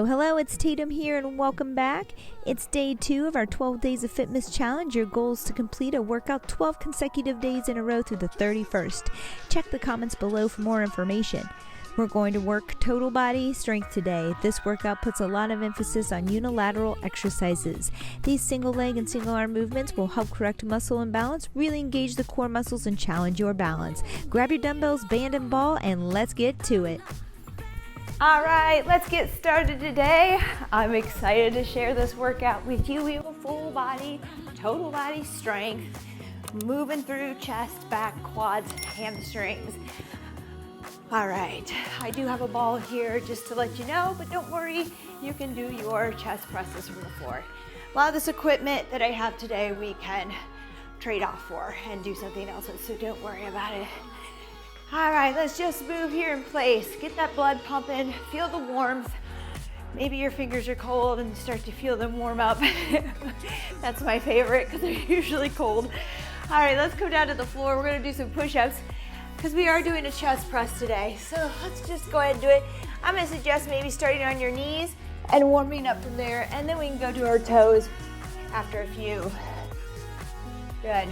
Hello, it's Tatum here and welcome back. It's day 2 of our 12 Days of Fitmas challenge. Your goal is to complete a workout 12 consecutive days in a row through the 31st. Check the comments below for more information. We're going to work total body strength today. This workout puts a lot of emphasis on unilateral exercises. These single leg and single arm movements will help correct muscle imbalance, really engage the core muscles and challenge your balance. Grab your dumbbells, band and ball, and let's get to it. All right, let's get started today. I'm excited to share this workout with you. We have a full body, total body strength, moving through chest, back, quads, hamstrings. All right, I do have a ball here just to let you know, but don't worry, you can do your chest presses from the floor. A lot of this equipment that I have today, we can trade off for and do something else with, so don't worry about it. All right, let's just move here in place. Get that blood pumping, feel the warmth. Maybe your fingers are cold and you start to feel them warm up. That's my favorite because they're usually cold. All right, let's go down to the floor. We're gonna do some push-ups because we are doing a chest press today. So let's just go ahead and do it. I'm gonna suggest maybe starting on your knees and warming up from there, and then we can go to our toes after a few. Good.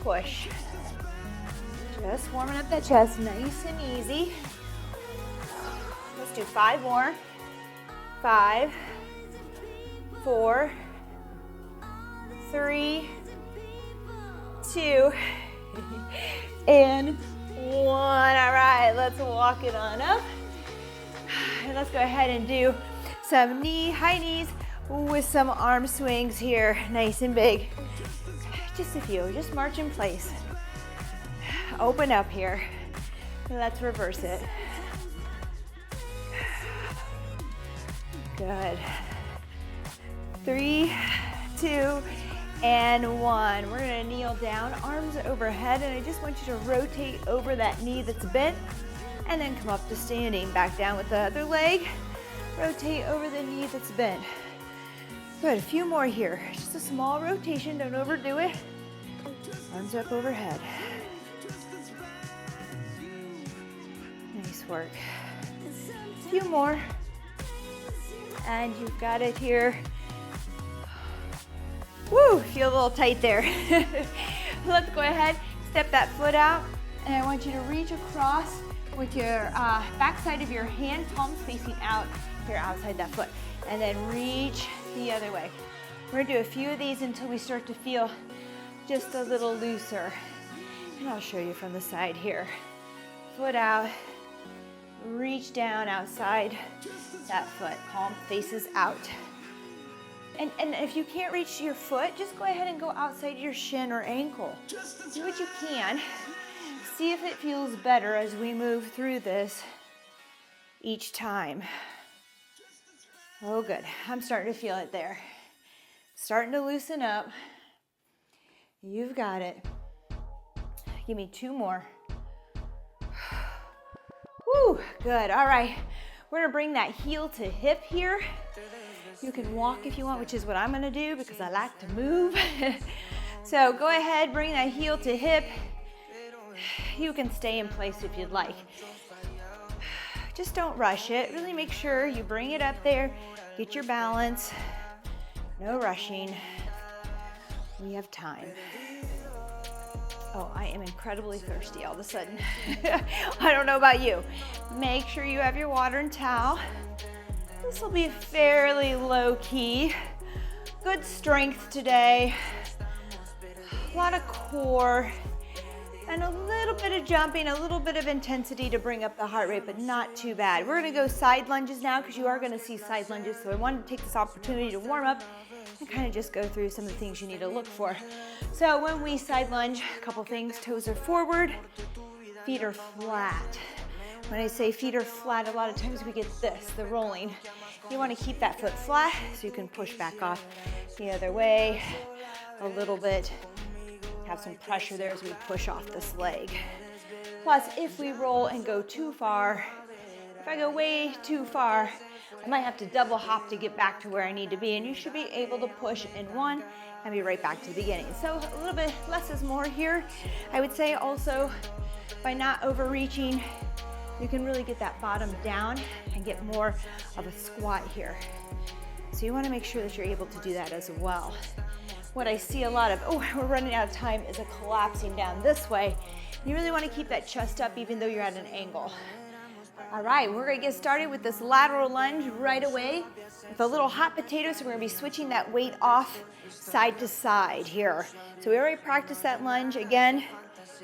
Push. Just warming up that chest, nice and easy. Let's do 5 more. 5, 4, 3, 2, and 1. All right, let's walk it on up. And let's go ahead and do some high knees with some arm swings here, nice and big. Just a few, just march in place. Open up here. Let's reverse it. Good. 3, 2, and 1. We're gonna kneel down, arms overhead, and I just want you to rotate over that knee that's bent, and then come up to standing. Back down with the other leg. Rotate over the knee that's bent. Good, a few more here. Just a small rotation, don't overdo it. Arms up overhead. Nice work. A few more. And you've got it here. Woo, feel a little tight there. Let's go ahead, step that foot out, and I want you to reach across with your backside of your hand, palms facing out here outside that foot, and then reach the other way. We're gonna do a few of these until we start to feel just a little looser. And I'll show you from the side here. Foot out, reach down outside that foot, palm faces out. And if you can't reach your foot, just go ahead and go outside your shin or ankle. Do what you can. See if it feels better as we move through this each time. Oh, good. I'm starting to feel it there. Starting to loosen up. You've got it. Give me 2 more. Woo, good. All right. We're gonna bring that heel to hip here. You can walk if you want, which is what I'm gonna do because I like to move. So go ahead, bring that heel to hip. You can stay in place if you'd like. Just don't rush it. Really make sure you bring it up there, get your balance. No rushing. We have time. Oh, I am incredibly thirsty all of a sudden. I don't know about you. Make sure you have your water and towel. This will be fairly low key. Good strength today. A lot of core and a little bit of jumping, a little bit of intensity to bring up the heart rate, but not too bad. We're gonna go side lunges now because you are gonna see side lunges. So I wanted to take this opportunity to warm up and kind of just go through some of the things you need to look for. So when we side lunge, a couple things, toes are forward, feet are flat. When I say feet are flat, a lot of times we get this, the rolling. You want to keep that foot flat so you can push back off the other way a little bit. Have some pressure there as we push off this leg. Plus, if we roll and go too far, if I go way too far, I might have to double hop to get back to where I need to be, and you should be able to push in one and be right back to the beginning. So a little bit less is more here. I would say also by not overreaching, You can really get that bottom down and get more of a squat here. So you want to make sure that you're able to do that as well. What I see a lot of, oh, we're running out of time, is a collapsing down this way. You really want to keep that chest up even though you're at an angle. All right, we're going to get started with this lateral lunge right away with a little hot potato. So we're going to be switching that weight off side to side here. So we already practiced that lunge. Again,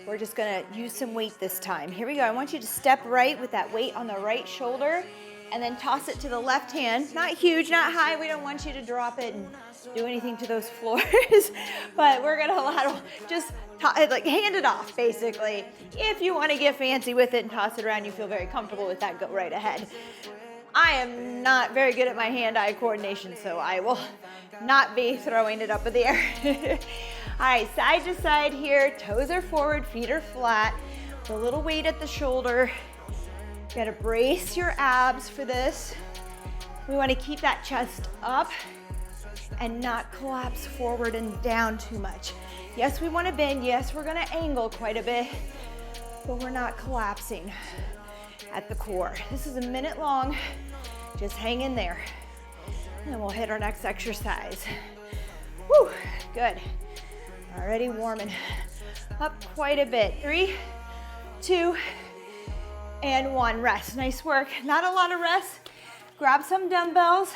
we're just going to use some weight this time. Here we go. I want you to step right with that weight on the right shoulder and then toss it to the left hand. Not huge, not high. We don't want you to drop it and do anything to those floors, but we're gonna lateral, just like hand it off, basically. If you wanna get fancy with it and toss it around, you feel very comfortable with that, go right ahead. I am not very good at my hand-eye coordination, so I will not be throwing it up in the air. All right, side to side here, toes are forward, feet are flat, with a little weight at the shoulder. You gotta brace your abs for this. We wanna keep that chest up and not collapse forward and down too much. Yes, we wanna bend, yes, we're gonna angle quite a bit, but we're not collapsing at the core. This is a minute long, just hang in there. And then we'll hit our next exercise. Whew, good. Already warming up quite a bit. 3, 2, and 1, rest. Nice work. Not a lot of rest. Grab some dumbbells.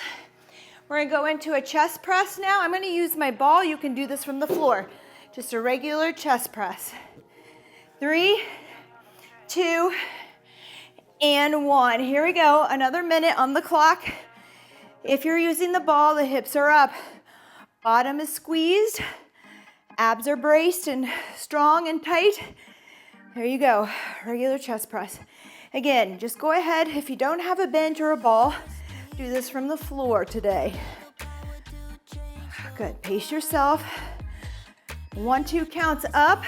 We're gonna go into a chest press now. I'm gonna use my ball. You can do this from the floor. Just a regular chest press. 3, 2, and 1. Here we go. Another minute on the clock. If you're using the ball, the hips are up. Bottom is squeezed. Abs are braced and strong and tight. There you go. Regular chest press. Again, just go ahead. If you don't have a bench or a ball, do this from the floor today. Good, pace yourself. 1, 2 counts up.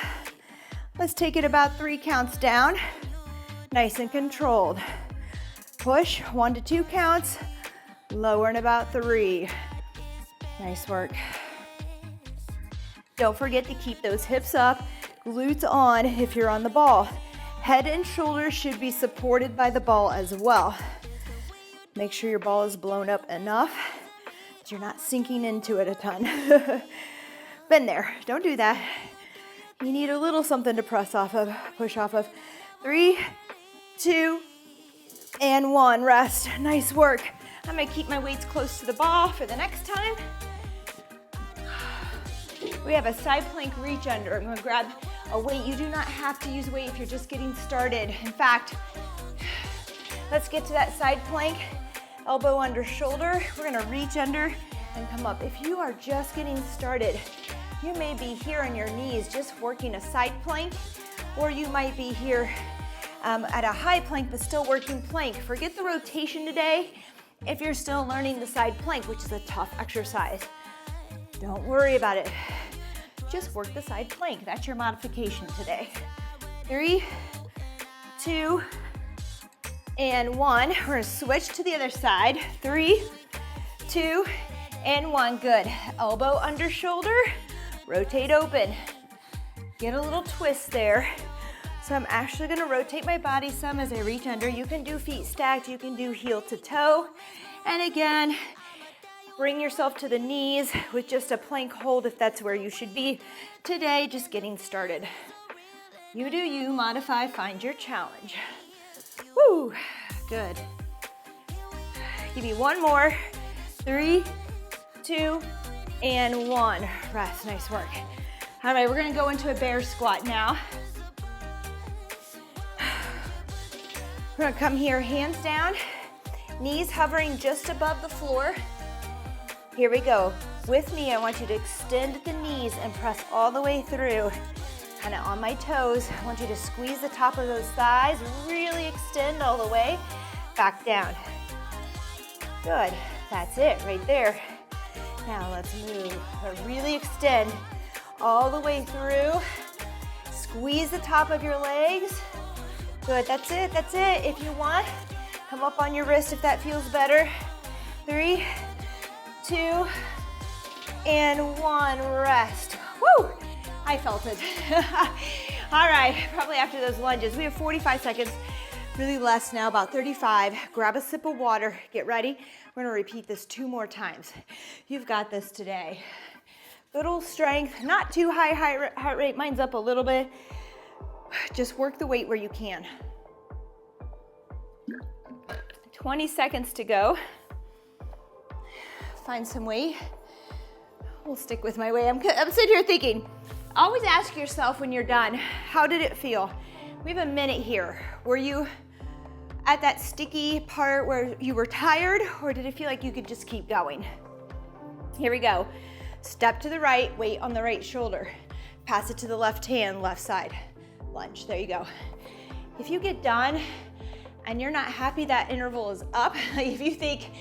Let's take it about 3 counts down. Nice and controlled. Push, 1 to 2 counts. Lower in about 3. Nice work. Don't forget to keep those hips up, glutes on if you're on the ball. Head and shoulders should be supported by the ball as well. Make sure your ball is blown up enough that you're not sinking into it a ton. Been there, don't do that. You need a little something to press off of, push off of. 3, 2, and 1, rest. Nice work. I'm gonna keep my weights close to the ball for the next time. We have a side plank reach under. I'm gonna grab a weight. You do not have to use weight if you're just getting started. In fact, let's get to that side plank. Elbow under shoulder. We're gonna reach under and come up. If you are just getting started, you may be here on your knees just working a side plank, or you might be here at a high plank but still working plank. Forget the rotation today if you're still learning the side plank, which is a tough exercise. Don't worry about it. Just work the side plank. That's your modification today. 3, 2, and 1. We're gonna switch to the other side. 3, 2, and 1. Good. Elbow under shoulder. Rotate open. Get a little twist there. So I'm actually gonna rotate my body some as I reach under. You can do feet stacked. You can do heel to toe. And again, bring yourself to the knees with just a plank hold if that's where you should be. Today, just getting started. You do you, modify, find your challenge. Woo, good. Give me 1 more. 3, 2, and 1. Rest, nice work. All right, we're gonna go into a bear squat now. We're gonna come here, hands down, knees hovering just above the floor. Here we go. With me, I want you to extend the knees and press all the way through. Kind of on my toes. I want you to squeeze the top of those thighs, really extend all the way back down. Good, that's it right there. Now let's move, really extend all the way through. Squeeze the top of your legs. Good, that's it, that's it. If you want, come up on your wrist if that feels better. 3, 2, and 1, rest. Woo, I felt it. All right, probably after those lunges, we have 45 seconds Really less now, about 35. Grab a sip of water, get ready. We're gonna repeat this 2 more times. You've got this today. Good old strength, not too high heart rate. Mine's up a little bit. Just work the weight where you can. 20 seconds to go. Find some weight. We'll stick with my weight. I'm sitting here thinking, always ask yourself when you're done, how did it feel? We have a minute here. Were you at that sticky part where you were tired, or did it feel like you could just keep going? Here we go. Step to the right, weight on the right shoulder. Pass it to the left hand, left side. Lunge, there you go. If you get done and you're not happy that interval is up, if you think,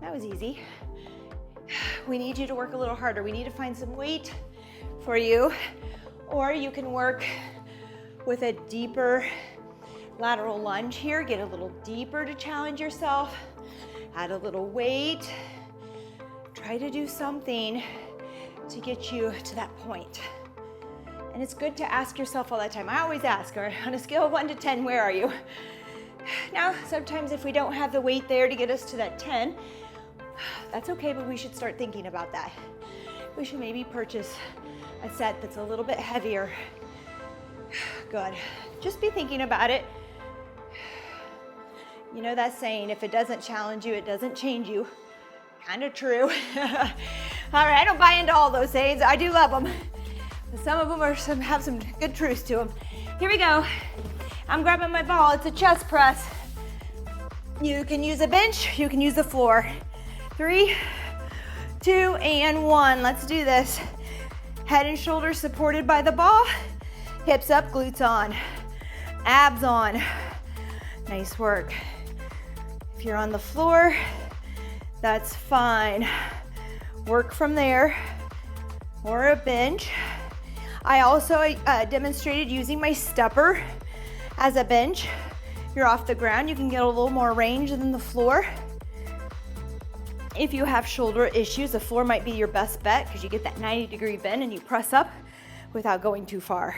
that was easy, we need you to work a little harder. We need to find some weight for you, or you can work with a deeper lateral lunge here. Get a little deeper to challenge yourself. Add a little weight. Try to do something to get you to that point. And it's good to ask yourself all that time. I always ask, all right, on a scale of 1 to 10, where are you? Now, sometimes if we don't have the weight there to get us to that 10, that's okay, but we should start thinking about that. We should maybe purchase a set that's a little bit heavier. Good. Just be thinking about it. You know that saying, if it doesn't challenge you, it doesn't change you. Kind of true. All right, I don't buy into all those sayings. I do love them. But some of them have some good truth to them. Here we go. I'm grabbing my ball. It's a chest press. You can use a bench. You can use the floor. 3, 2, and 1. Let's do this. Head and shoulders supported by the ball. Hips up, glutes on. Abs on. Nice work. If you're on the floor, that's fine. Work from there or a bench. I also demonstrated using my stepper as a bench. You're off the ground, you can get a little more range than the floor. If you have shoulder issues, the floor might be your best bet because you get that 90-degree bend and you press up without going too far.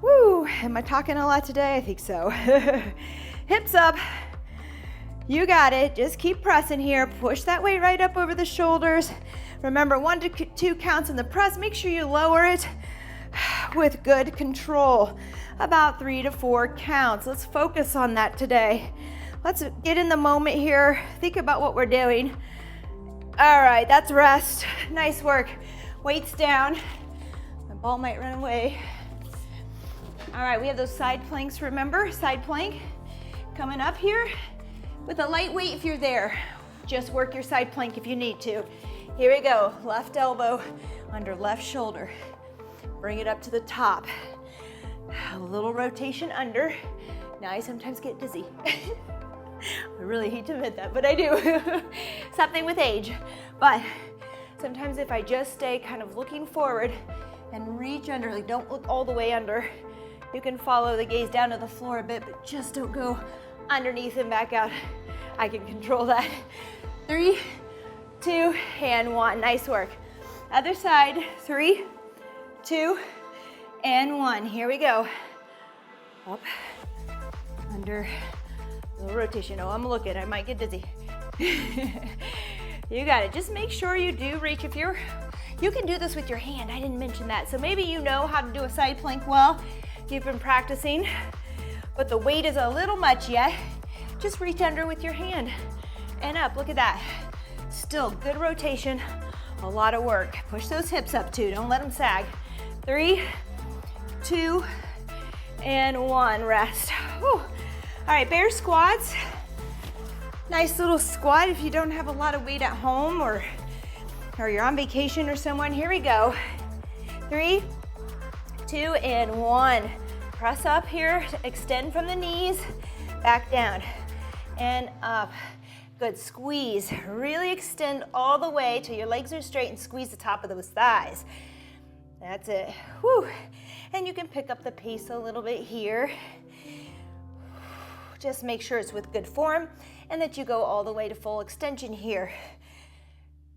Woo, am I talking a lot today? I think so. Hips up. You got it. Just keep pressing here. Push that weight right up over the shoulders. Remember, 1 to 2 counts in the press. Make sure you lower it with good control. About 3 to 4 counts. Let's focus on that today. Let's get in the moment here. Think about what we're doing. All right, that's rest. Nice work. Weights down. My ball might run away. All right, we have those side planks, remember? Side plank. Coming up here with a light weight if you're there. Just work your side plank if you need to. Here we go. Left elbow under left shoulder. Bring it up to the top. A little rotation under. Now I sometimes get dizzy. I really hate to admit that, but I do. Something with age. But sometimes if I just stay kind of looking forward and reach under, like don't look all the way under. You can follow the gaze down to the floor a bit, but just don't go underneath and back out. I can control that. 3, 2, and 1. Nice work. Other side. 3, 2, and 1. Here we go. Up, under. Little rotation. Oh, I'm looking. I might get dizzy. You got it. Just make sure you do reach. You can do this with your hand. I didn't mention that. So maybe you know how to do a side plank well. You've been practicing, but the weight is a little much yet. Just reach under with your hand and up. Look at that. Still good rotation. A lot of work. Push those hips up too. Don't let them sag. 3, 2, and 1. Rest. Whew. All right, bear squats. Nice little squat if you don't have a lot of weight at home or you're on vacation or someone. Here we go. 3, 2, and 1. Press up here, extend from the knees, back down, and up. Good, squeeze. Really extend all the way till your legs are straight and squeeze the top of those thighs. That's it. Whew. And you can pick up the pace a little bit here. Just make sure it's with good form and that you go all the way to full extension here.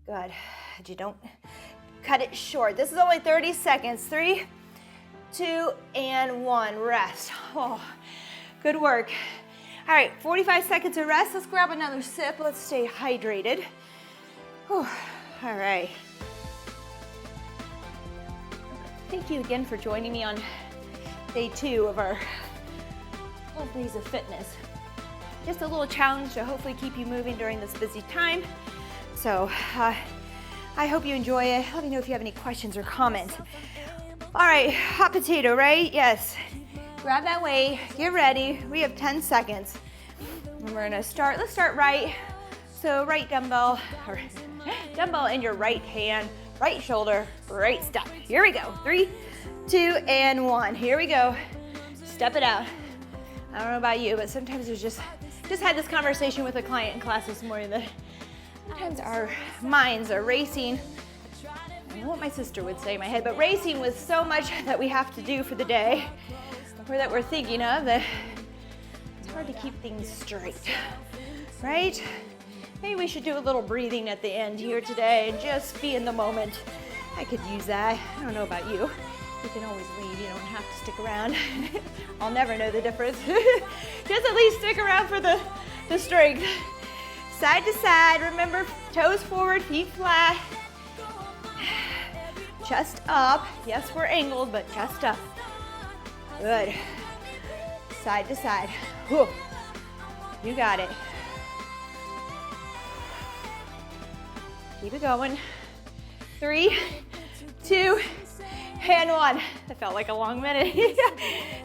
Good. That you don't cut it short. This is only 30 seconds. 3, 2, and 1. Rest. Oh, Good work. All right, 45 seconds of rest. Let's grab another sip. Let's stay hydrated. Whew. All right. Thank you again for joining me on day 2 of our 12 Days of Fitness. Just a little challenge to hopefully keep you moving during this busy time. So I hope you enjoy it. Let me know if you have any questions or comments. All right, hot potato, right? Yes. Grab that weight, get ready. We have 10 seconds. And we're gonna start, let's start right. So right dumbbell, or dumbbell in your right hand, right shoulder, right step. Here we go. 3, 2, and 1. Here we go. Step it out. I don't know about you, but sometimes there's just had this conversation with a client in class this morning that sometimes our minds are racing. I don't know what my sister would say in my head, but racing with so much that we have to do for the day, or that we're thinking of, that it's hard to keep things straight, right? Maybe we should do a little breathing at the end here today and just be in the moment. I could use that. I don't know about you. You can always leave, you don't have to stick around. I'll never know the difference. Just at least stick around for the strength. Side to side, remember, toes forward, feet flat. Chest up. Yes, we're angled, but chest up. Good. Side to side. Whew. You got it. Keep it going. 3, 2, and 1. That felt like a long minute.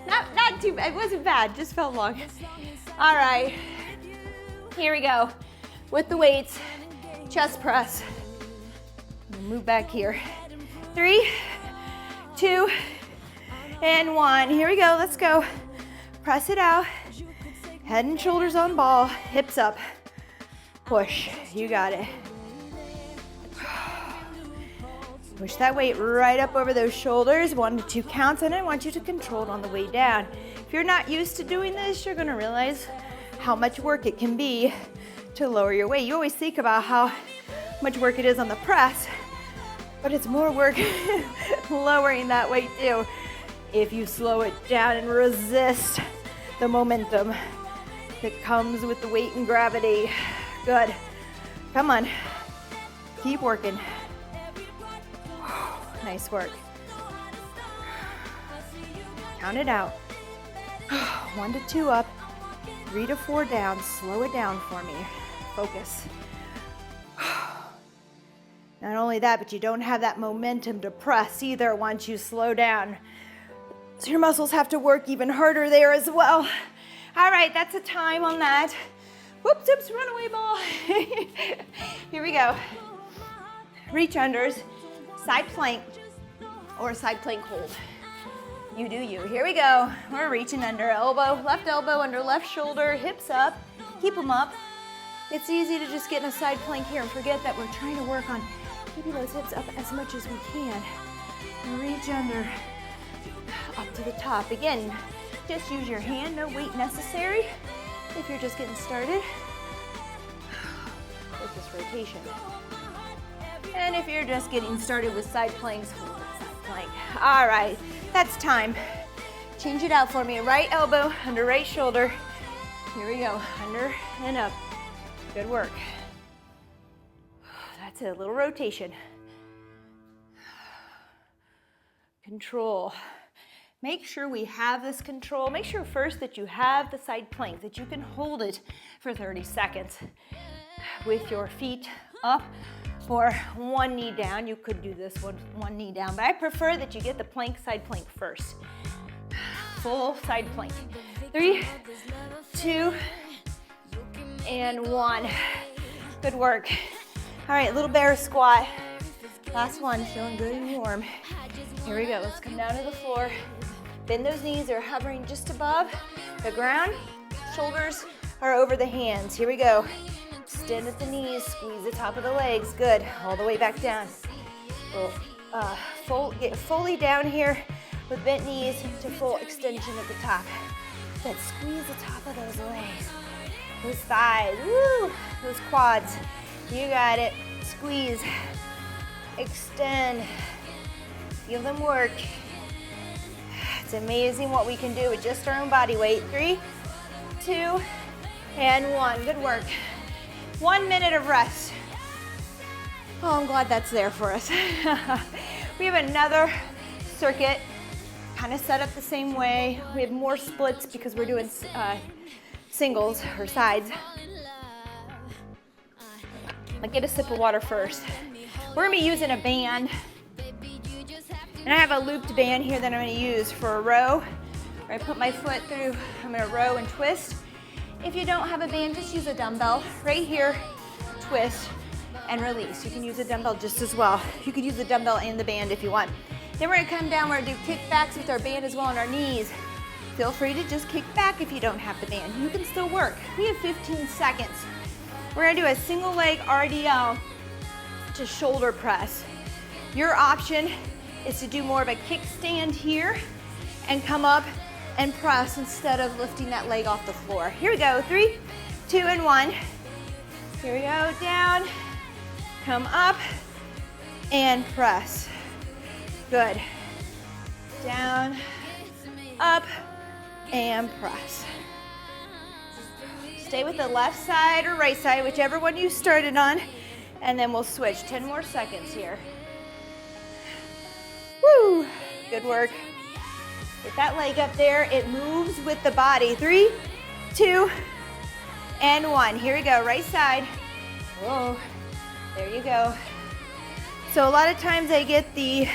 Not too bad. It wasn't bad. Just felt long. All right. Here we go. With the weights, chest press. Move back here. 3, 2, and 1. Here we go. Let's go. Press it out. Head and shoulders on ball. Hips up. Push. You got it. Push that weight right up over those shoulders. 1 to 2 counts, and I want you to control it on the way down. If you're not used to doing this, you're gonna realize how much work it can be to lower your weight. You always think about how much work it is on the press, but it's more work lowering that weight too. If you slow it down and resist the momentum that comes with the weight and gravity. Good. Come on. Keep working. Nice work. Count it out. 1 to 2 up, 3 to 4 down. Slow it down for me. Focus. Not only that, but you don't have that momentum to press either once you slow down. So your muscles have to work even harder there as well. All right, that's a time on that. Whoops, oops, runaway ball. Here we go. Reach unders, side plank, or side plank hold. You do you. Here we go. We're reaching under, left elbow under left shoulder, hips up. Keep them up. It's easy to just get in a side plank here and forget that we're trying to work on keeping those hips up as much as we can. Reach under, up to the top. Again, just use your hand, no weight necessary. If you're just getting started, focus rotation. And if you're just getting started with side planks, hold that side plank. All right, that's time. Change it out for me. Right elbow under right shoulder. Here we go, under and up. Good work. That's it, a little rotation. Control. Make sure we have this control. Make sure first that you have the side plank, that you can hold it for 30 seconds with your feet up or one knee down. You could do this one knee down, but I prefer that you get the plank, side plank first. Full side plank. 3, 2, and 1. Good work. All right, little bear squat. Last one, feeling good and warm. Here we go, let's come down to the floor. Bend those knees, they're hovering just above the ground. Shoulders are over the hands. Here we go. Extend at the knees, squeeze the top of the legs. Good, all the way back down. Get fully down here with bent knees to full extension at the top. Good, squeeze the top of those legs. Those thighs, woo, those quads. You got it. Squeeze, extend, feel them work. It's amazing what we can do with just our own body weight. 3, 2, and 1. Good work. 1 minute of rest. Oh, I'm glad that's there for us. We have another circuit, kind of set up the same way. We have more splits because we're doing singles or sides. I'll get a sip of water first. We're gonna be using a band. And I have a looped band here that I'm gonna use for a row. Where I put my foot through, I'm gonna row and twist. If you don't have a band, just use a dumbbell. Right here, twist and release. You can use a dumbbell just as well. You could use the dumbbell and the band if you want. Then we're gonna come down, we're gonna do kickbacks with our band as well on our knees. Feel free to just kick back if you don't have the band. You can still work. We have 15 seconds. We're gonna do a single leg RDL to shoulder press. Your option is to do more of a kickstand here and come up and press instead of lifting that leg off the floor. Here we go, 3, 2, and 1. Here we go, down, come up, and press. Good. Down, up, and press. Stay with the left side or right side, whichever one you started on, and then we'll switch. 10 more seconds here. Woo, good work. Get that leg up there. It moves with the body. 3, 2, and 1. Here we go, right side. Whoa, there you go. So a lot of times I get the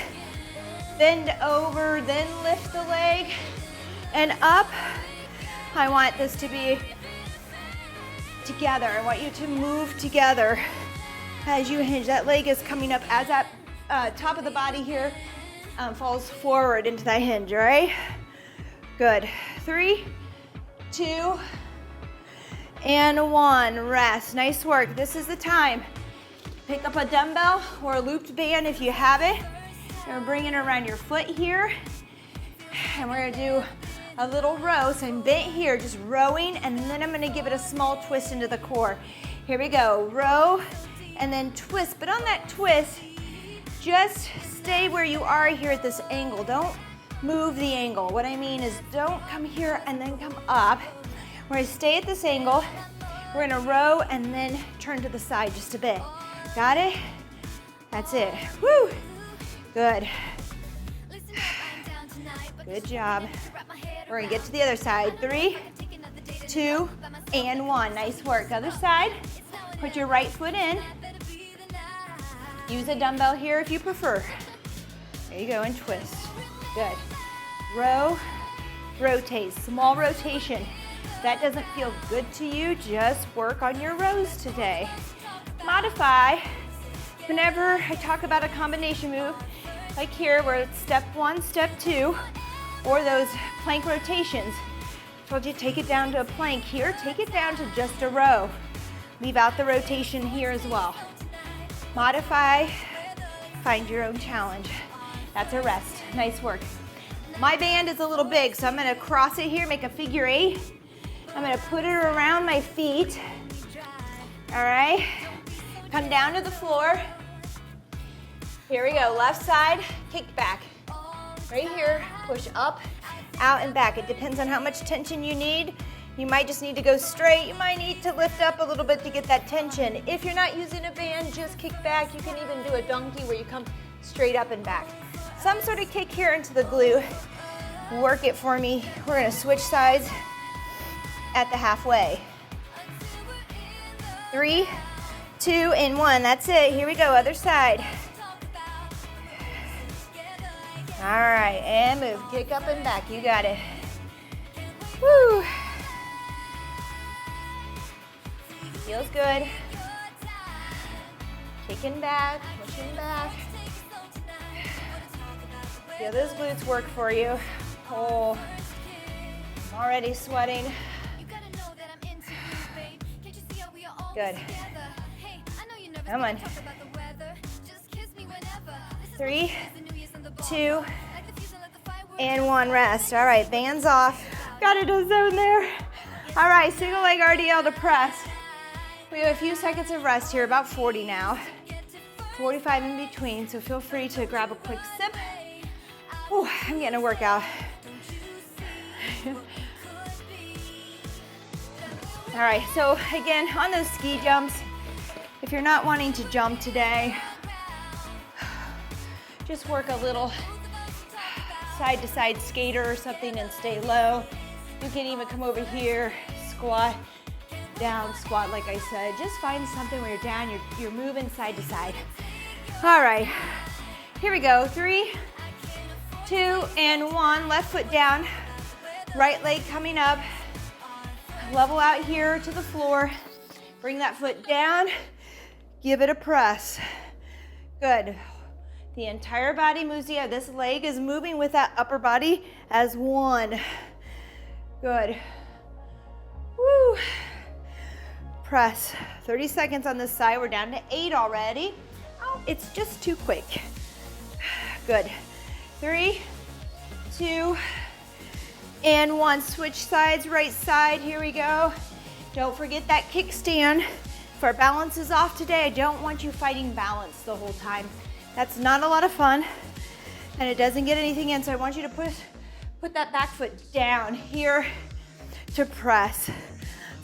bend over, then lift the leg and up. I want this to be together. I want you to move together as you hinge. That leg is coming up as that top of the body here falls forward into that hinge, all right? Good. 3, 2, and 1. Rest. Nice work. This is the time. Pick up a dumbbell or a looped band if you have it. You're gonna bring it around your foot here. And we're gonna do a little row. So I'm bent here, just rowing, and then I'm gonna give it a small twist into the core. Here we go. Row and then twist. But on that twist, just stay where you are here at this angle. Don't move the angle. What I mean is don't come here and then come up. We're gonna stay at this angle. We're gonna row and then turn to the side just a bit. Got it? That's it. Woo! Good. Good job. We're gonna get to the other side. 3, 2, and 1. Nice work. Other side. Put your right foot in. Use a dumbbell here if you prefer. There you go, and twist. Good. Row, rotate. Small rotation. If that doesn't feel good to you, just work on your rows today. Modify. Whenever I talk about a combination move, like here where it's step 1, step 2, or those plank rotations. Told you take it down to a plank here, take it down to just a row. Leave out the rotation here as well. Modify, find your own challenge. That's a rest. Nice work. My band is a little big, so I'm gonna cross it here, make a figure 8. I'm gonna put it around my feet. All right, come down to the floor. Here we go, left side, kick back. Right here, push up, out, and back. It depends on how much tension you need. You might just need to go straight. You might need to lift up a little bit to get that tension. If you're not using a band, just kick back. You can even do a donkey where you come straight up and back. Some sort of kick here into the glute. Work it for me. We're gonna switch sides at the halfway. 3, 2, and 1. That's it. Here we go, other side. All right, and move. Kick up and back. You got it. Woo. Feels good. Kicking back, pushing back. Feel those glutes work for you. Oh, I'm already sweating. Good. Come on. 3, 2, and 1. Rest. All right, bands off. Got it a zone there. All right, single leg RDL to press. We have a few seconds of rest here, about 40 now. 45 in between, so feel free to grab a quick sip. Ooh, I'm getting a workout. All right, so again, on those ski jumps, if you're not wanting to jump today, just work a little side to side skater or something and stay low. You can even come over here, squat, down, squat like I said. Just find something where you're down, you're moving side to side. All right, here we go. 3, 2, and 1. Left foot down, right leg coming up. Level out here to the floor. Bring that foot down. Give it a press. Good. The entire body moves. Yeah, this leg is moving with that upper body as one. Good. Woo. Press. 30 seconds on this side. We're down to 8 already. Oh, it's just too quick. Good. 3, 2, and 1. Switch sides, right side. Here we go. Don't forget that kickstand. If our balance is off today, I don't want you fighting balance the whole time. That's not a lot of fun, and it doesn't get anything in, so I want you to put that back foot down here to press.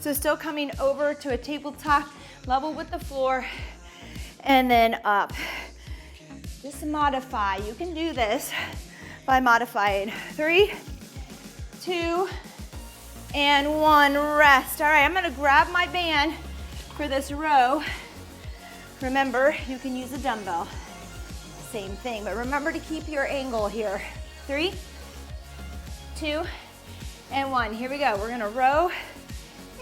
So still coming over to a tabletop, level with the floor, and then up. Just modify. You can do this by modifying. 3, 2, and 1. Rest. All right, I'm gonna grab my band for this row. Remember, you can use a dumbbell. Same thing, but remember to keep your angle here. 3, 2, and 1. Here we go. We're gonna row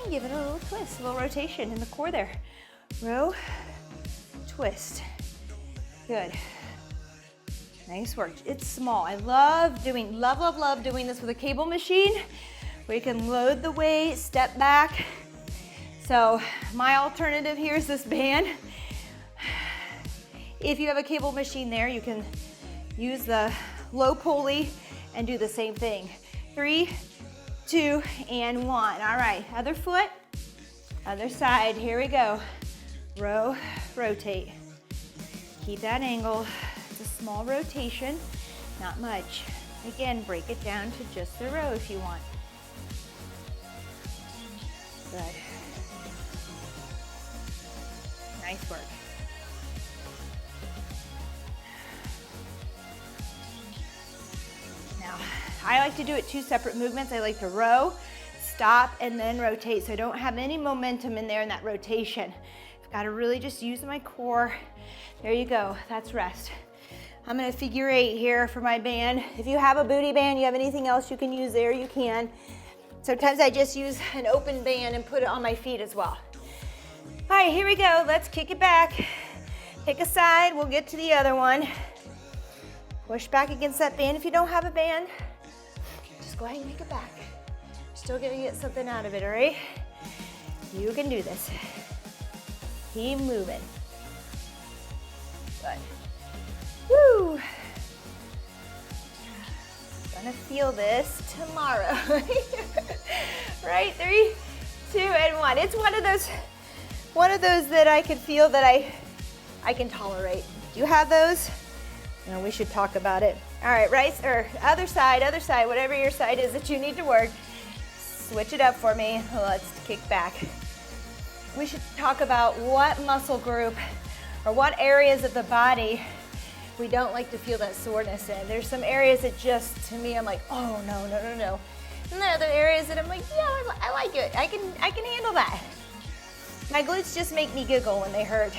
and give it a little twist, a little rotation in the core there. Row, twist. Good. Nice work. It's small. I love doing this with a cable machine where you can load the weight, step back. So my alternative here is this band. If you have a cable machine there, you can use the low pulley and do the same thing. 3, 2, and 1. All right, other foot, other side. Here we go. Row, rotate. Keep that angle. It's a small rotation, not much. Again, break it down to just the row if you want. Good. Nice work. Now, I like to do it 2 separate movements. I like to row, stop, and then rotate, so I don't have any momentum in there in that rotation. I've got to really just use my core. There you go. That's rest. I'm going to figure 8 here for my band. If you have a booty band, you have anything else you can use there, you can. Sometimes I just use an open band and put it on my feet as well. All right, here we go. Let's kick it back. Pick a side. We'll get to the other one. Push back against that band. If you don't have a band, just go ahead and kick it back. Still going to get something out of it, all right? You can do this. Keep moving. Good. Woo! Gonna feel this tomorrow. Right? 3, 2, and 1. It's one of those that I can feel that I can tolerate. Do you have those? No, we should talk about it. All right, right, or other side, whatever your side is that you need to work. Switch it up for me. Let's kick back. We should talk about what muscle group or what areas of the body we don't like to feel that soreness in. There's some areas that just, to me, I'm like, oh no. And there are other areas that I'm like, yeah, I like it. I can handle that. My glutes just make me giggle when they hurt.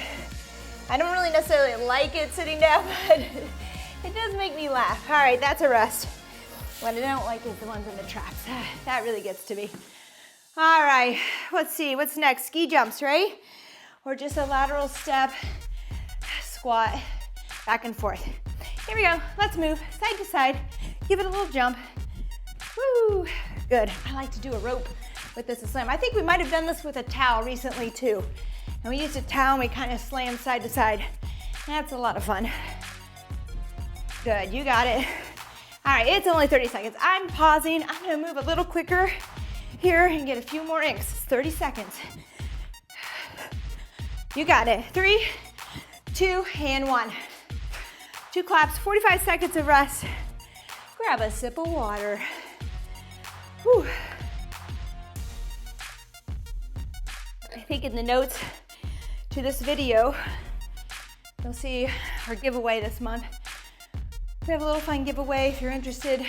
I don't really necessarily like it sitting down, but it does make me laugh. All right, that's a rest. What I don't like is the ones in the traps. That really gets to me. All right, let's see, what's next? Ski jumps, right? Or just a lateral step, squat, back and forth. Here we go, let's move side to side. Give it a little jump. Woo, good. I like to do a rope with this and slam. I think we might have done this with a towel recently too. And we used a towel and we kind of slam side to side. That's a lot of fun. Good, you got it. All right, it's only 30 seconds. I'm pausing. I'm gonna move a little quicker here and get a few more inks. 30 seconds. You got it. 3, 2, and 1. 2 claps, 45 seconds of rest. Grab a sip of water. Whew. taken the notes to this video, you'll see our giveaway this month. We have a little fun giveaway. If you're interested,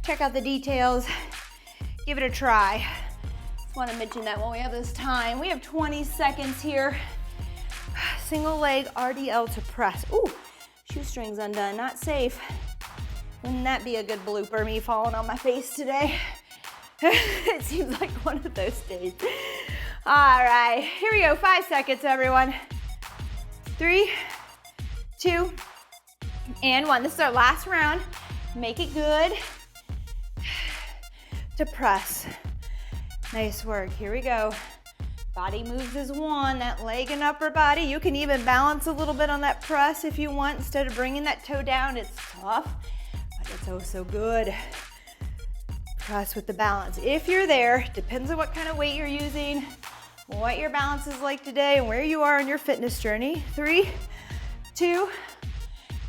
check out the details, give it a try. Just want to mention that while we have this time. We have 20 seconds here. Single leg RDL to press. Ooh, shoestrings undone, not safe. Wouldn't that be a good blooper, me falling on my face today? It seems like one of those days. All right, here we go, 5 seconds, everyone. 3, 2, and 1. This is our last round. Make it good. To press. Nice work, here we go. Body moves as one, that leg and upper body. You can even balance a little bit on that press if you want, instead of bringing that toe down. It's tough, but it's oh so good. Press with the balance. If you're there, depends on what kind of weight you're using, what your balance is like today, and where you are on your fitness journey. 3, 2,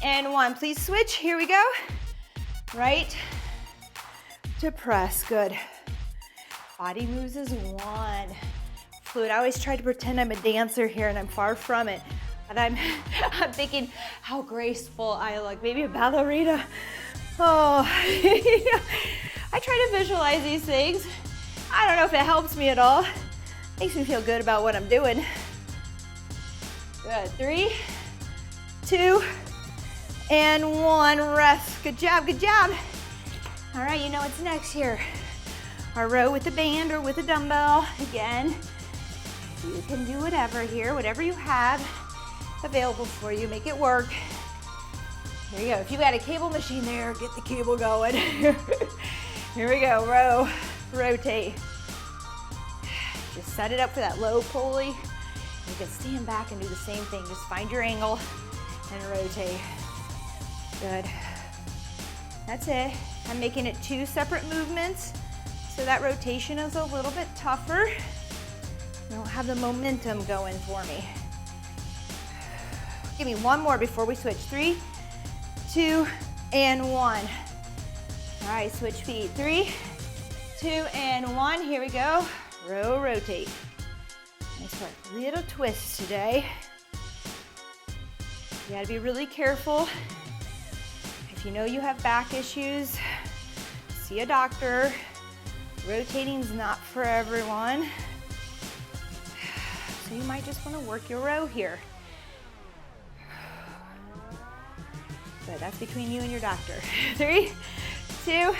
and 1. Please switch, here we go. Right to press, good. Body moves as one. Fluid. I always try to pretend I'm a dancer here, and I'm far from it. But I'm thinking how graceful I look. Maybe a ballerina. Oh, I try to visualize these things. I don't know if it helps me at all. Makes me feel good about what I'm doing. Good. 3, 2, and 1. Rest. Good job, good job. All right, you know what's next here. Our row with the band or with a dumbbell. Again, you can do whatever here, whatever you have available for you, make it work. Here you go. If you got a cable machine there, get the cable going. Here we go, row, rotate. Just set it up for that low pulley. You can stand back and do the same thing. Just find your angle and rotate. Good. That's it. I'm making it 2 separate movements, so that rotation is a little bit tougher. I don't have the momentum going for me. Give me one more before we switch. 3, 2, and 1. All right, switch feet. 3, 2, and 1. Here we go. Row, rotate. Nice work. Little twist today. You gotta be really careful. If you know you have back issues, see a doctor. Rotating's not for everyone. So you might just want to work your row here. Good, that's between you and your doctor. 3, 2,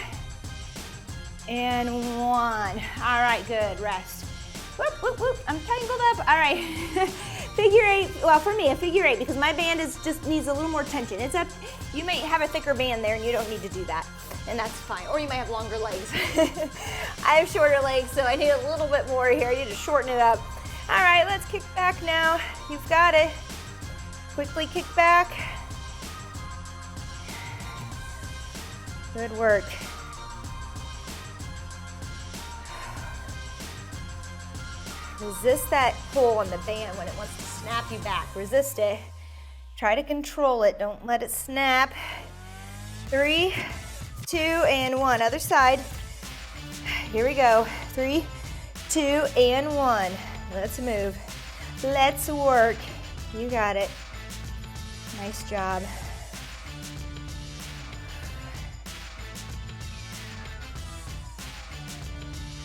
and 1. All right, good, rest. Whoop, whoop, whoop, I'm tangled up. All right, figure 8, well for me, a figure 8, because my band just needs a little more tension. It's up, you might have a thicker band there and you don't need to do that, and that's fine. Or you might have longer legs. I have shorter legs, so I need a little bit more here. I need to shorten it up. All right, let's kick back now. You've got it. Quickly kick back. Good work. Resist that pull on the band when it wants to snap you back. Resist it. Try to control it. Don't let it snap. 3, 2, and 1. Other side. Here we go. 3, 2, and 1. Let's move. Let's work. You got it. Nice job.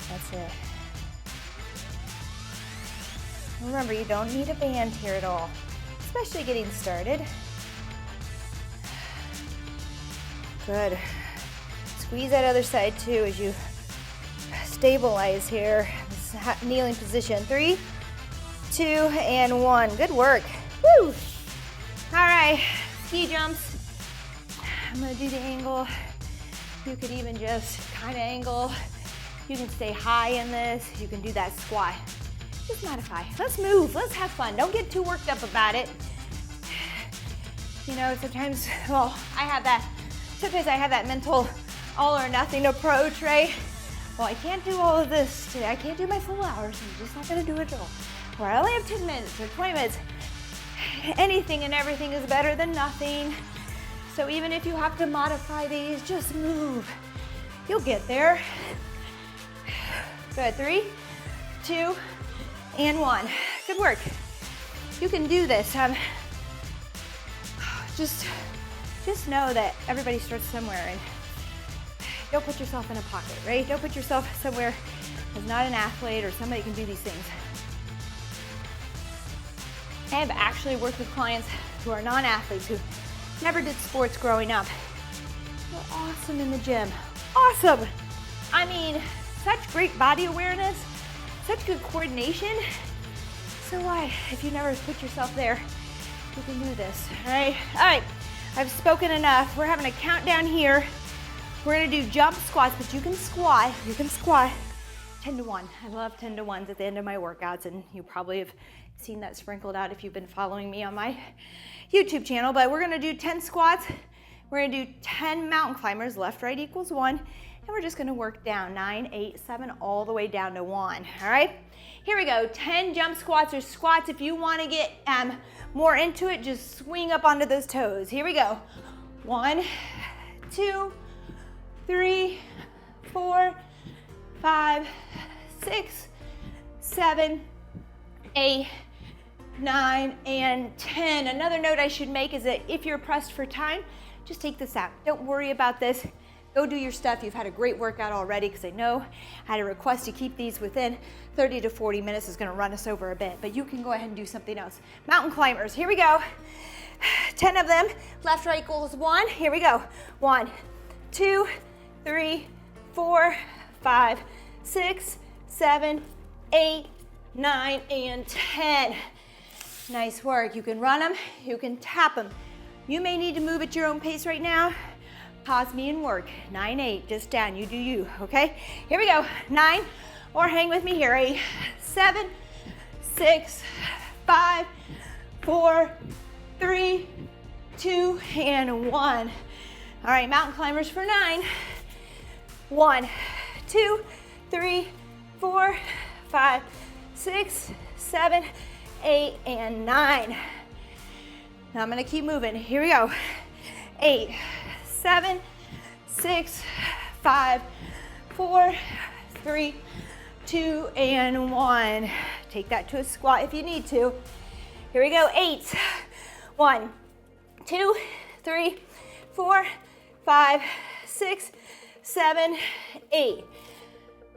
That's it. Remember, you don't need a band here at all, especially getting started. Good. Squeeze that other side too as you stabilize here. This kneeling position. 3, 2, and 1. Good work. Woo! All right, ski jumps. I'm gonna do the angle. You could even just kind of angle. You can stay high in this. You can do that squat. Just modify. Let's move. Let's have fun. Don't get too worked up about it. You know, sometimes, well, sometimes I have that mental all or nothing approach, right? Well, I can't do all of this today. I can't do my full hours. I'm just not gonna do it all. Or I only have 10 minutes or 20 minutes. Anything and everything is better than nothing. So even if you have to modify these, just move. You'll get there. Good, 3, 2, and 1. Good work. You can do this. Just know that everybody starts somewhere, and don't put yourself in a pocket, right? Don't put yourself somewhere as not an athlete or somebody can do these things. I have actually worked with clients who are non-athletes, who never did sports growing up. They're awesome in the gym. Awesome! I mean, such great body awareness, such good coordination. So why, if you never put yourself there, you can do this, all right? All right, I've spoken enough. We're having a countdown here. We're gonna do jump squats, but you can squat 10 to 1. I love 10 to 1s at the end of my workouts, and you probably have seen that sprinkled out if you've been following me on my YouTube channel, but we're gonna do 10 squats. We're gonna do 10 mountain climbers, left, right equals 1, and we're just gonna work down 9, 8, 7, all the way down to 1, all right? Here we go, 10 jump squats or squats. If you wanna get more into it, just swing up onto those toes. Here we go. 1, 2, 3, 4, 5, 6, 7, 8, 9, and 10. Another note I should make is that if you're pressed for time, just take this out. Don't worry about this. Go do your stuff. You've had a great workout already, because I know I had a request to keep these within 30 to 40 minutes. Is gonna run us over a bit, but you can go ahead and do something else. Mountain climbers, here we go. 10 of them, left, right equals 1. Here we go. 1, 2, 3, 4, 5, 6, 7, 8, 9, and 10. Nice work. You can run them, you can tap them. You may need to move at your own pace right now. Pause me and work. 9, 8, just down, you do you, okay? Here we go, 9, or hang with me here, 8, 7, 6, 5, 4, 3, 2, and 1. All right, mountain climbers for 9. 1, 2, 3, 4, 5, 6, 7, 8, and 9. Now I'm gonna keep moving. Here we go. 8, 7, 6, 5, 4, 3, 2, and 1. Take that to a squat if you need to. Here we go. 8. 1, 2, 3, 4, 5, 6, 7, 8.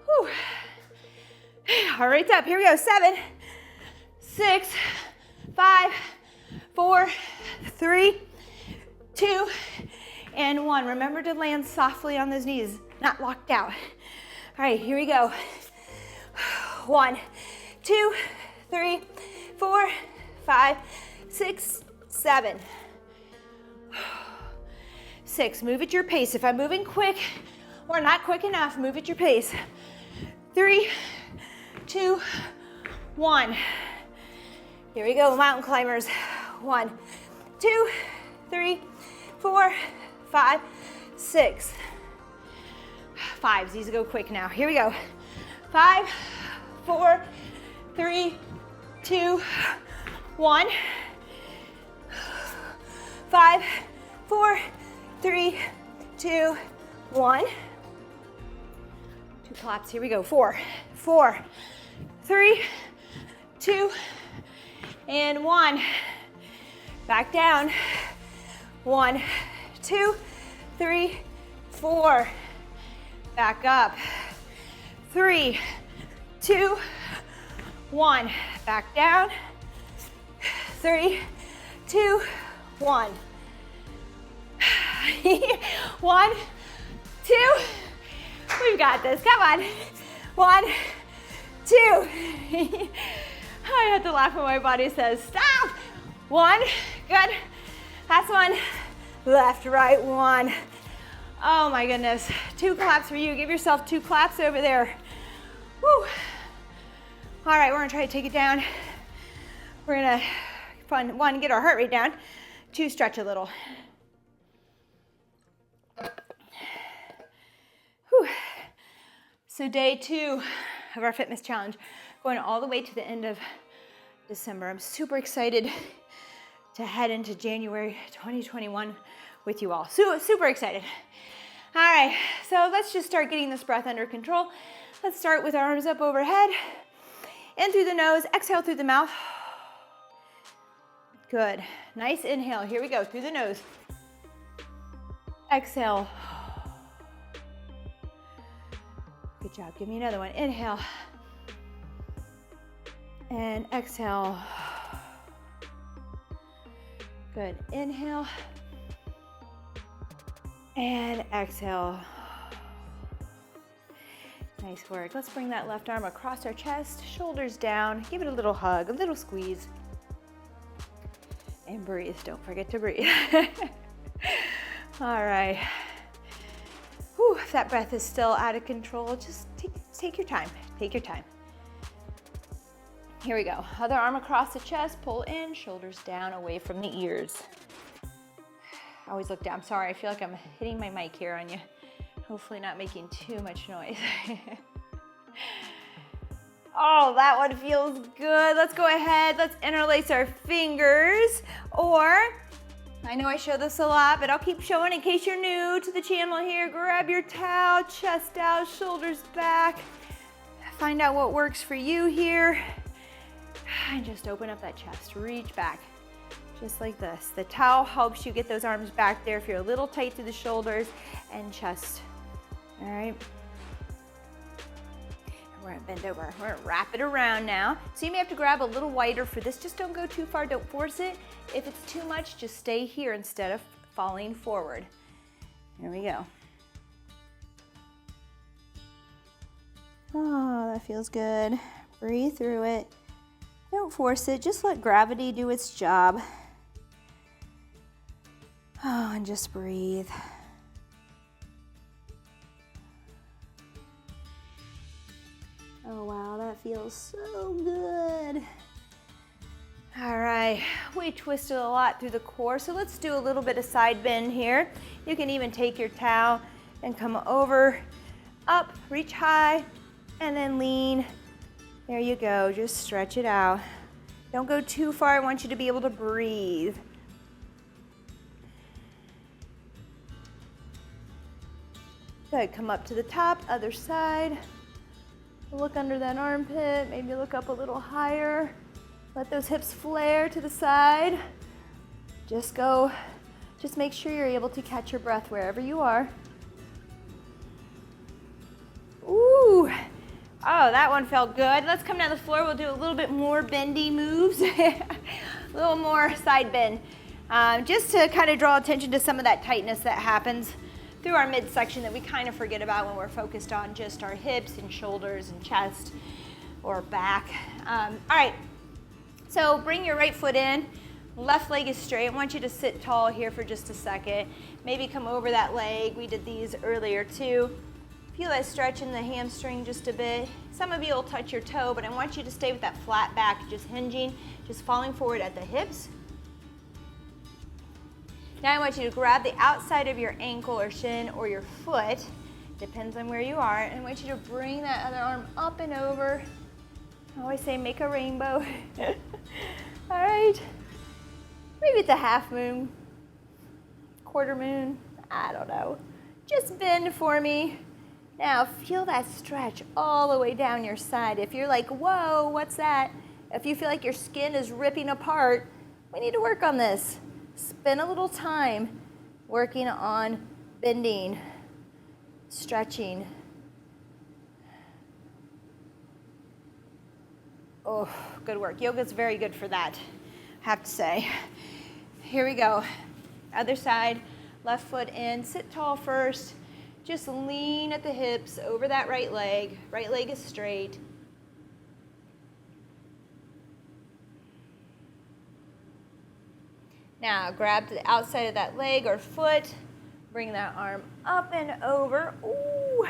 Whew. All right, up. Here we go. 7, 6, 5, 4, 3, 2, and 1. Remember to land softly on those knees, not locked out. All right, here we go. 1, 2, 3, 4, 5, 6, 7. 6, move at your pace. If I'm moving quick or not quick enough, move at your pace. 3, 2, 1. Here we go, mountain climbers. 1, 2, 3, 4, 5, 6. 5s, these go quick now. Here we go. 5, 4, 3, 2, 1. 5, 4, 3, 2, 1. 2 claps, here we go. 4, 4, 3, 2, and 1. Back down. 1, 2, 3, 4. Back up. 3, 2, 1. Back down. 3, 2, 1. 1, 2. We've got this. Come on. 1, 2. I have to laugh when my body says stop. 1. Good. Last one. Left, right, 1. Oh my goodness. 2 claps for you. Give yourself 2 claps over there. Woo. All right, we're gonna try to take it down. We're gonna, 1, get our heart rate down. 2, stretch a little. Whew. So day 2 of our fitness challenge, going all the way to the end of December. I'm super excited to head into January 2021 with you all. Super excited. All right, so let's just start getting this breath under control. Let's start with arms up overhead In through the nose, exhale through the mouth. Good. Nice inhale. Here we go. Through the nose. Exhale. Good job. Give me another one. Inhale. And exhale. Good. Inhale. And exhale. Nice work. Let's bring that left arm across our chest, shoulders down. Give it a little hug, a little squeeze. And breathe. Don't forget to breathe. All right. Whew, if that breath is still out of control, just take your time. Take your time. Here we go. Other arm across the chest, pull in, shoulders down, away from the ears. Always look down. Sorry, I feel like I'm hitting my mic here on you. Hopefully not making too much noise. Oh, that one feels good. Let's go ahead. Let's interlace our fingers. Or, I know I show this a lot, but I'll keep showing in case you're new to the channel here. Grab your towel, chest out, shoulders back. Find out what works for you here. And just open up that chest. Reach back. Just like this. The towel helps you get those arms back there if you're a little tight through the shoulders and chest. All right. We're gonna bend over. We're gonna wrap it around now. So you may have to grab a little wider for this. Just don't go too far, don't force it. If it's too much, just stay here instead of falling forward. Here we go. Oh, that feels good. Breathe through it. Don't force it, just let gravity do its job. Oh, and just breathe. Oh wow, that feels so good. All right, we twisted a lot through the core, so let's do a little bit of side bend here. You can even take your towel and come over, up, reach high, and then lean. There you go, just stretch it out. Don't go too far, I want you to be able to breathe. Good, come up to the top, other side. Look under that armpit, maybe look up a little higher. Let those hips flare to the side. Just make sure you're able to catch your breath wherever you are. Ooh, oh, that one felt good. Let's come down the floor, we'll do a little bit more bendy moves. A little more side bend. Just to kind of draw attention to some of that tightness that happens through our midsection that we kind of forget about when we're focused on just our hips and shoulders and chest or back. All right, so bring your right foot in, left leg is straight. I want you to sit tall here for just a second. Maybe come over that leg. We did these earlier too. Feel that stretch in the hamstring just a bit. Some of you will touch your toe, but I want you to stay with that flat back, just hinging, just falling forward at the hips. Now I want you to grab the outside of your ankle or shin or your foot, depends on where you are, and I want you to bring that other arm up and over. I always say make a rainbow. All right, maybe it's a half moon, quarter moon, I don't know. Just bend for me. Now feel that stretch all the way down your side. If you're like, whoa, what's that? If you feel like your skin is ripping apart, we need to work on this. Spend a little time working on bending, stretching. Oh, good work. Yoga's very good for that, I have to say. Here we go. Other side, left foot in, sit tall first. Just lean at the hips over that right leg. Right leg is straight. Now grab the outside of that leg or foot, bring that arm up and over. Ooh.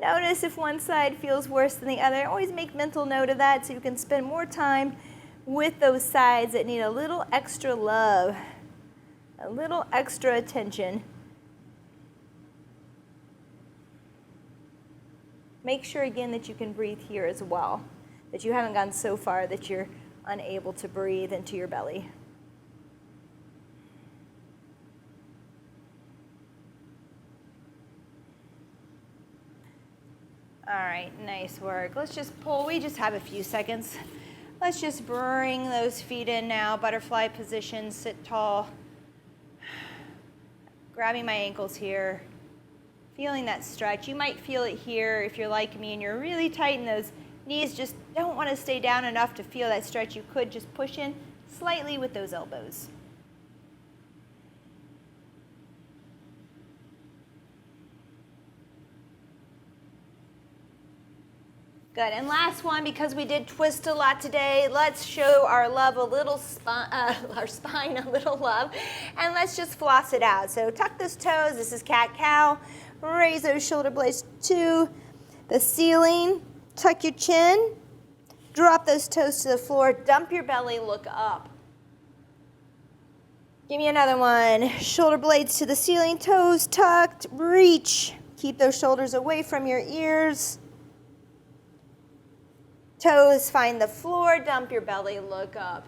Notice if one side feels worse than the other. Always make mental note of that so you can spend more time with those sides that need a little extra love, a little extra attention. Make sure again that you can breathe here as well, that you haven't gone so far that you're unable to breathe into your belly. All right, nice work. Let's just pull, we just have a few seconds. Let's just bring those feet in now, butterfly position, sit tall. Grabbing my ankles here, feeling that stretch. You might feel it here if you're like me and you're really tight and those knees just don't want to stay down enough to feel that stretch. You could just push in slightly with those elbows. Good, and last one, because we did twist a lot today, let's show our love a little, our spine a little love, and let's just floss it out. So tuck those toes, this is cat-cow, raise those shoulder blades to the ceiling, tuck your chin, drop those toes to the floor, dump your belly, look up. Give me another one, shoulder blades to the ceiling, toes tucked, reach. Keep those shoulders away from your ears. Toes find the floor, dump your belly, look up.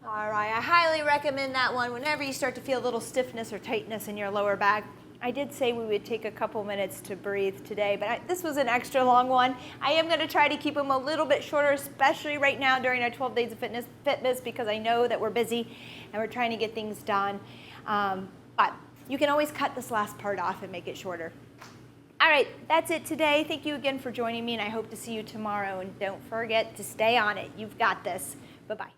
All right, I highly recommend that one whenever you start to feel a little stiffness or tightness in your lower back. I did say we would take a couple minutes to breathe today, but this was an extra long one. I am going to try to keep them a little bit shorter, especially right now during our 12 Days of Fitmas, because I know that we're busy and we're trying to get things done. But you can always cut this last part off and make it shorter. All right, that's it today. Thank you again for joining me, and I hope to see you tomorrow. And don't forget to stay on it. You've got this. Bye-bye.